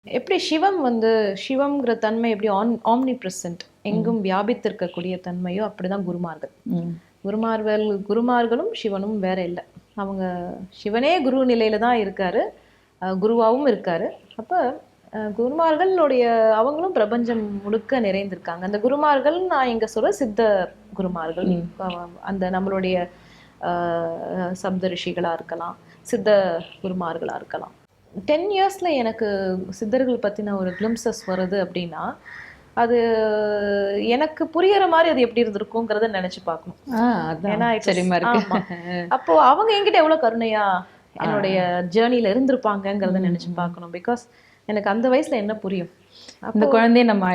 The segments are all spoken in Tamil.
எப்படி சிவம் வந்து சிவம்ங்கிற தன்மை எப்படி ஆம்னி பிரசன்ட் எங்கும் வியாபித்திருக்கக்கூடிய தன்மையோ அப்படிதான் குருமார்கள். குருமார்களும் சிவனும் வேற இல்லை. அவங்க சிவனே குரு நிலையில தான் இருக்காரு, குருவாவும் இருக்காரு. அப்ப குருமார்களுடைய அவங்களும் பிரபஞ்சம் முழுக்க நிறைந்திருக்காங்க. அந்த குருமார்கள் நான் இங்க சொல்ற சித்த குருமார்கள், அந்த நம்மளுடைய சப்த ரிஷிகளா இருக்கலாம், சித்த குருமார்களா இருக்கலாம். 10 இயர்ஸ்ல எனக்கு சித்தர்கள் பத்தின ஒரு கிளிம்சஸ் வருது அப்படின்னா, அது எனக்கு புரியற மாதிரி அது எப்படி இருந்திருக்குங்கிறத நினைச்சு பார்க்கணும். ஏன்னா அப்போ அவங்க என்கிட்ட எவ்வளவு கருணையா என்னுடைய ஜேர்னில இருந்திருப்பாங்கிறத நினைச்சு பார்க்கணும். பிகாஸ் எனக்கு அந்த வயசுல என்ன புரியும்? அந்த குழந்தைய நம்ம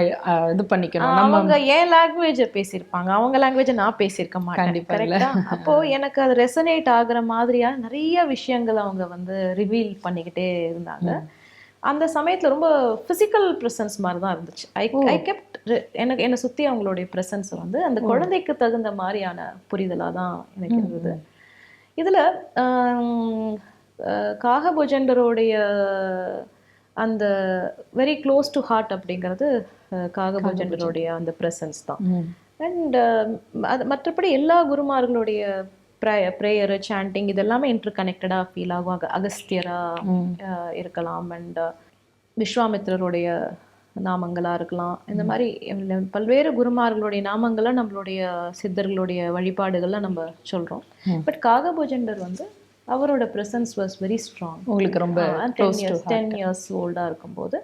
இது பண்ணிக்கணும். அவங்க ஏன் லாங்குவேஜ பேசியிருப்பாங்க, அவங்க லாங்குவேஜ நான் பேசியிருக்க மாட்டேன். கரெக்டா? அப்போ எனக்கு அது ரெசனேட் ஆகுற மாதிரியா நிறைய விஷயங்கள் அவங்க வந்து ரிவீல் பண்ணிக்கிட்டே இருந்தாங்க. அந்த சமயத்துல ரொம்ப பிசிக்கல் பிரசன்ஸ் மாதிரி தான் இருந்துச்சு. ஐ கெப்ட் எனக்கு என்னை சுத்தி அவங்களுடைய பிரசன்ஸ் வந்து அந்த குழந்தைக்கு தகுந்த மாதிரியான புரிதலா தான் எனக்கு இருந்தது. இதுல காகபுஜண்டருடைய அந்த வெரி க்ளோஸ் டு ஹார்ட் அப்படிங்கிறது காகபுஜண்டருடைய அந்த பிரசன்ஸ் தான். அண்ட் அது மற்றபடி எல்லா குருமார்களுடைய ப்ரேயர், சாண்டிங் இதெல்லாமே இன்டர் கனெக்டடா ஃபீல் ஆகும். அகஸ்தியரா இருக்கலாம், அண்ட் விஸ்வாமித்ரருடைய நாமங்களா இருக்கலாம். இந்த மாதிரி பல்வேறு குருமார்களுடைய நாமங்களா நம்மளுடைய சித்தர்களுடைய வழிபாடுகள்லாம் நம்ம சொல்றோம். பட் காகபுஜண்டர் வந்து அவரோட பிரசன்ஸ் வாஸ் வெரி ஸ்ட்ராங். உங்களுக்கு ரொம்ப 10 இயர்ஸ் ஓல்டா இருக்கும்போது